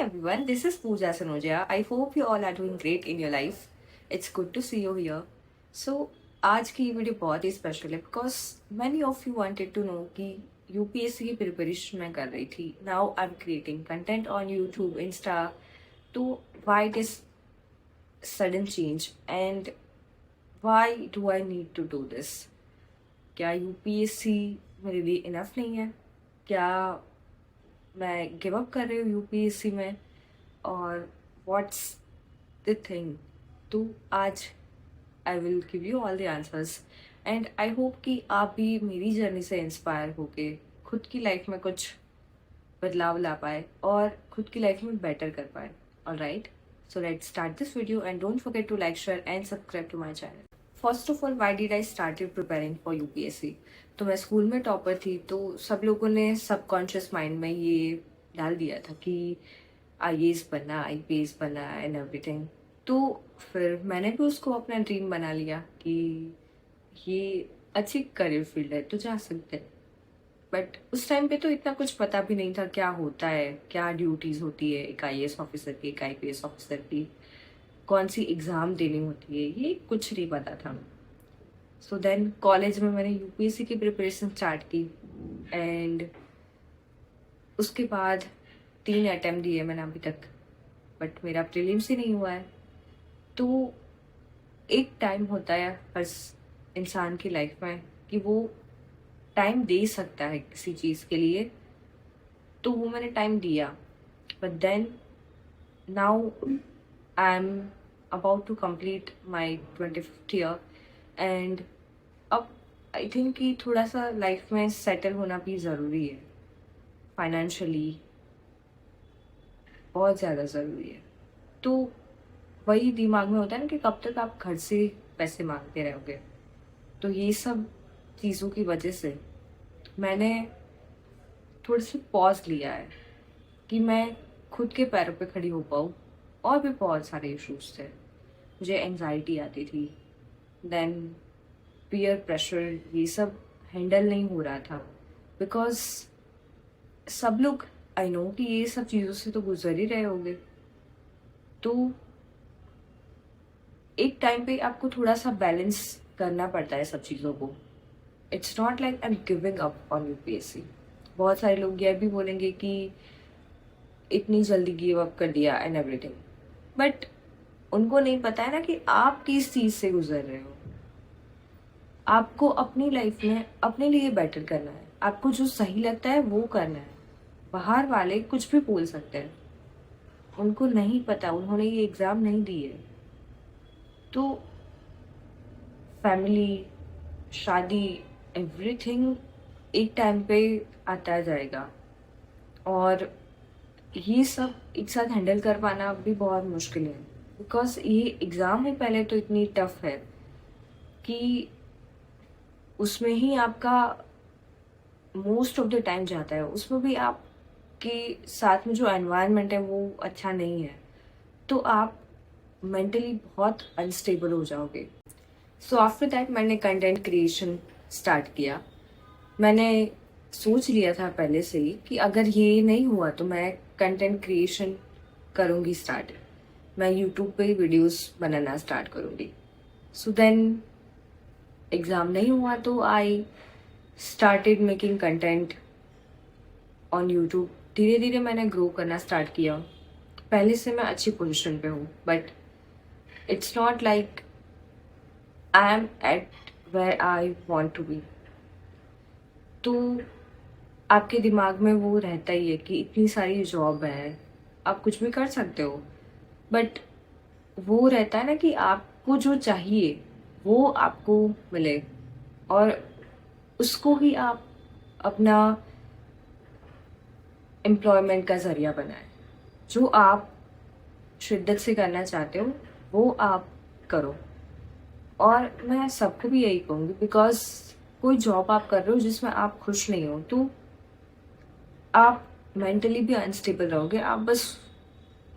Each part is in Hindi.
everyone, this is Pooja Sanoja. I hope you all are doing great in your life. It's good to see you here. So आज की ये वीडियो बहुत ही स्पेशल है because many of you wanted to know कि यूपीएससी की प्रिपरेशन मैं कर रही थी. Now I am creating content on YouTube, Insta. तो why this sudden change and why do I need to do this? क्या यूपीएससी मेरे लिए इनफ नहीं है? क्या मैं गिव अप कर रही हूँ यूपीएससी में? और व्हाट्स द थिंग? तो आज I will give you all the answers and I hope कि आप भी मेरी जर्नी से इंस्पायर होके खुद की लाइफ में कुछ बदलाव ला पाए और खुद की लाइफ में बेटर कर पाए. Alright, so let's start this video and don't forget to like, share and subscribe to my channel. First of all, why did I started preparing for UPSC? तो मैं स्कूल में टॉपर थी, तो सब लोगों ने सबकॉन्शियस माइंड में ये डाल दिया था कि आईएएस बनना, आईपीएस बनना एंड एवरीथिंग. तो फिर मैंने भी उसको अपना ड्रीम बना लिया कि ये अच्छी करियर फील्ड है तो जा सकते हैं. बट उस टाइम पे तो इतना कुछ पता भी नहीं था क्या होता है, क्या ड्यूटीज़ होती है एक आईएएस ऑफिसर की, एक आईपीएस ऑफिसर की, कौन सी एग्ज़ाम देनी होती है, ये कुछ नहीं पता था. सो देन कॉलेज में मैंने यूपीएससी की प्रिपरेशन स्टार्ट की एंड उसके बाद 3 अटेम्प्ट दिए मैंने अभी तक, बट मेरा प्रीलिम्स ही नहीं हुआ है. तो एक टाइम होता है हर इंसान की लाइफ में कि वो टाइम दे सकता है किसी चीज़ के लिए, तो वो मैंने टाइम दिया. But then now I am about to complete my 25th year and अब आई थिंक कि थोड़ा सा लाइफ में सेटल होना भी ज़रूरी है. फाइनेंशियली बहुत ज़्यादा ज़रूरी है. तो वही दिमाग में होता है ना कि कब तक आप घर से पैसे मांगते रहोगे. तो ये सब चीज़ों की वजह से मैंने थोड़ा सा पॉज लिया है कि मैं खुद के पैरों पे खड़ी हो पाऊँ. और भी बहुत सारे इश्यूज थे. मुझे एंजाइटी आती थी, देन पीयर प्रेशर, ये सब हैंडल नहीं हो रहा था बिकॉज सब लोग आई नो कि ये सब चीज़ों से तो गुजर ही रहे होंगे. तो एक टाइम पे आपको थोड़ा सा बैलेंस करना पड़ता है सब चीज़ों को. It's not like I am giving up on UPSC. बहुत सारे लोग यह भी बोलेंगे कि इतनी जल्दी गिव अप कर दिया एंड एवरीथिंग, बट उनको नहीं पता है ना कि आप किस चीज़ से गुजर रहे हो. आपको अपनी लाइफ में अपने लिए बेटर करना है. आपको जो सही लगता है वो करना है. बाहर वाले कुछ भी बोल सकते हैं, उनको नहीं पता, उन्होंने ये एग्ज़ाम नहीं दी है. तो फैमिली, शादी, एवरीथिंग एक टाइम पे आता जाएगा और ये सब एक साथ हैंडल कर पाना भी बहुत मुश्किल है बिकॉज ये एग्ज़ाम ही पहले तो इतनी टफ है कि उसमें ही आपका मोस्ट ऑफ द टाइम जाता है. उसमें भी आपके साथ में जो एनवायरनमेंट है वो अच्छा नहीं है, तो आप मेंटली बहुत अनस्टेबल हो जाओगे. सो आफ्टर दैट मैंने कंटेंट क्रिएशन स्टार्ट किया. मैंने सोच लिया था पहले से ही कि अगर ये नहीं हुआ तो मैं कंटेंट क्रिएशन करूँगी स्टार्ट. मैं यूट्यूब पे वीडियोस बनाना स्टार्ट करूँगी. सो देन एग्ज़ाम नहीं हुआ तो I started making content on YouTube. धीरे धीरे मैंने ग्रो करना स्टार्ट किया. पहले से मैं अच्छी पोजीशन पे हूँ, but it's not like I am at where I want to be. तो आपके दिमाग में वो रहता ही है कि इतनी सारी जॉब है, आप कुछ भी कर सकते हो, बट वो रहता है ना कि आपको जो चाहिए वो आपको मिले और उसको ही आप अपना एम्प्लॉयमेंट का ज़रिया बनाएं. जो आप शिद्दत से करना चाहते हो वो आप करो. और मैं सबको भी यही कहूँगी बिकॉज कोई जॉब आप कर रहे हो जिसमें आप खुश नहीं हो तो आप मेंटली भी अनस्टेबल रहोगे. आप बस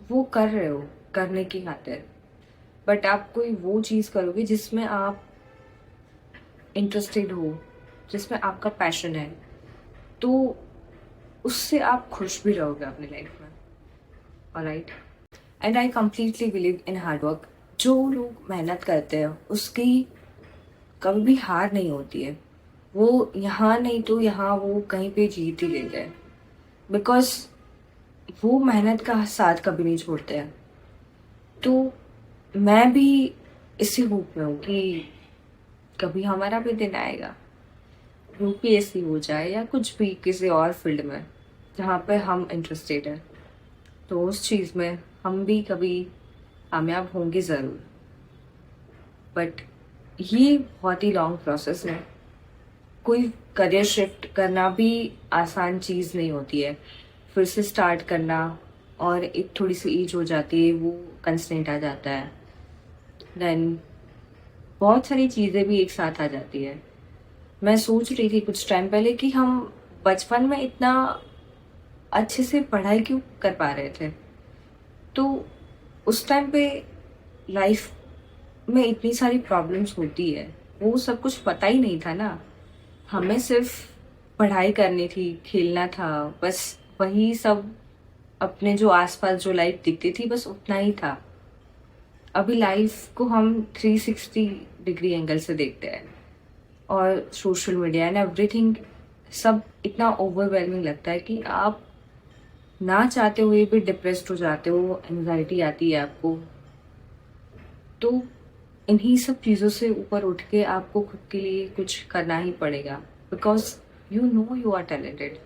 वो कर रहे हो करने की खातिर, बट आप कोई वो चीज़ करोगे जिसमें आप इंटरेस्टेड हो, जिसमें आपका पैशन है, तो उससे आप खुश भी रहोगे अपनी लाइफ में. Alright, and I completely believe in hard work. जो लोग मेहनत करते हैं उसकी कभी भी हार नहीं होती है। वो यहाँ नहीं तो यहाँ वो कहीं पे जीत ही लेते हैं, बिकॉज वो मेहनत का साथ कभी नहीं छोड़ते हैं। तो मैं भी इसी होप में हूँ कि कभी हमारा भी दिन आएगा, यूपीएससी हो जाए या कुछ भी किसी और फील्ड में जहाँ पे हम इंटरेस्टेड हैं, तो उस चीज़ में हम भी कभी कामयाब होंगे ज़रूर। बट ये बहुत ही लॉन्ग प्रोसेस है। कोई करियर शिफ्ट करना भी आसान चीज़ नहीं होती है। फिर से स्टार्ट करना, और एक थोड़ी सी एज हो जाती है, वो कंस्टेंट आ जाता है, देन बहुत सारी चीज़ें भी एक साथ आ जाती है। मैं सोच रही थी कुछ टाइम पहले कि हम बचपन में इतना अच्छे से पढ़ाई क्यों कर पा रहे थे। तो उस टाइम पे लाइफ में इतनी सारी प्रॉब्लम्स होती है, वो सब कुछ पता ही नहीं था ना। हमें सिर्फ पढ़ाई करनी थी, खेलना था, बस वही सब। अपने जो आसपास जो लाइफ दिखती थी बस उतना ही था। अभी लाइफ को हम 360 डिग्री एंगल से देखते हैं, और सोशल मीडिया एंड एवरीथिंग सब इतना ओवरवेलमिंग लगता है कि आप ना चाहते हुए भी डिप्रेस्ड हो जाते हो, एंजाइटी आती है आपको। तो इन्हीं सब चीज़ों से ऊपर उठ के आपको खुद के लिए कुछ करना ही पड़ेगा, because you know you are talented,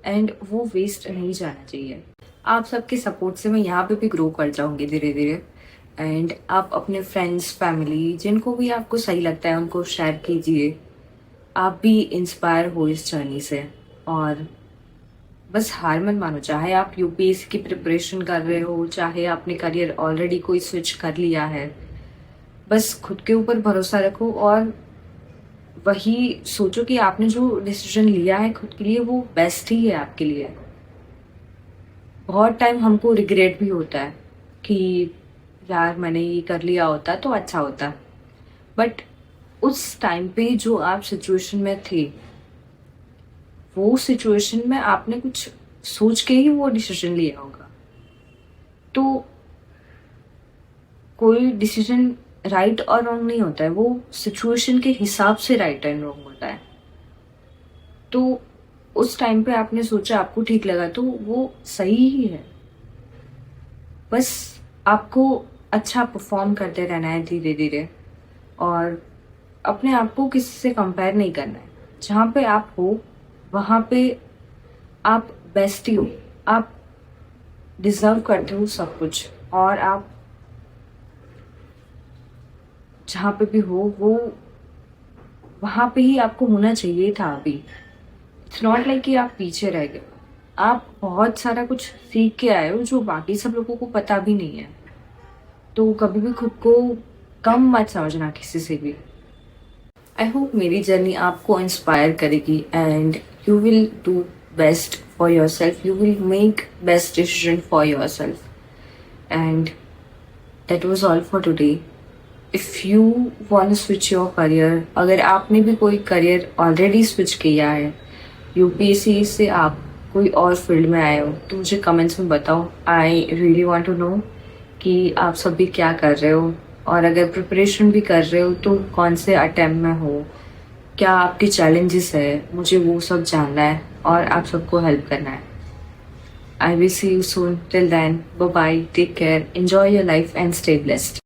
and वो वेस्ट नहीं जाना चाहिए। आप सबके सपोर्ट से मैं यहाँ पे भी ग्रो कर जाऊँगी धीरे धीरे। एंड आप अपने फ्रेंड्स, फैमिली, जिनको भी आपको सही लगता है उनको शेयर कीजिए। आप भी इंस्पायर हो इस जर्नी से, और बस हार मत मानो। चाहे आप यूपीएससी की प्रिपरेशन कर रहे हो, चाहे आपने करियर ऑलरेडी कोई स्विच कर लिया है, बस खुद के ऊपर भरोसा रखो और वही सोचो कि आपने जो डिसीजन लिया है खुद के लिए वो बेस्ट ही है आपके लिए। बहुत टाइम हमको रिग्रेट भी होता है कि यार मैंने ये कर लिया होता तो अच्छा होता, बट उस टाइम पे जो आप सिचुएशन में थे, वो सिचुएशन में आपने कुछ सोच के ही वो डिसीजन लिया होगा। तो कोई डिसीजन राइट और रॉन्ग नहीं होता है, वो सिचुएशन के हिसाब से राइट एंड रॉन्ग होता है। तो उस टाइम पे आपने सोचा, आपको ठीक लगा, तो वो सही ही है। बस आपको अच्छा परफॉर्म करते रहना है धीरे धीरे, और अपने आप को किसी से कंपेयर नहीं करना है। जहाँ पे आप हो वहाँ पे आप बेस्ट ही हो, आप डिजर्व करते हो सब कुछ, और आप जहाँ पे भी हो वो वहाँ पे ही आपको होना चाहिए था अभी। इट्स नॉट लाइक कि आप पीछे रह गए। आप बहुत सारा कुछ सीख के आए हो जो बाकी सब लोगों को पता भी नहीं है। तो कभी भी खुद को कम मत समझना किसी से भी। आई होप मेरी जर्नी आपको इंस्पायर करेगी, and you will do best for your self, you will make best decision for your self. And that was all for today. If you want switch your career, अगर आपने भी कोई करियर ऑलरेडी स्विच किया है, यूपीएससी से आप कोई और फील्ड में आए हो, तो मुझे कमेंट्स में बताओ। I really want to know कि आप सब भी क्या कर रहे हो, और अगर प्रिपरेशन भी कर रहे हो तो कौन से अटेम्प्ट में हो, क्या आपके चैलेंजेस है, मुझे वो सब जानना है और आप सबको हेल्प करना है। I will see you soon, till then bye bye, take care, enjoy your life and stay blessed.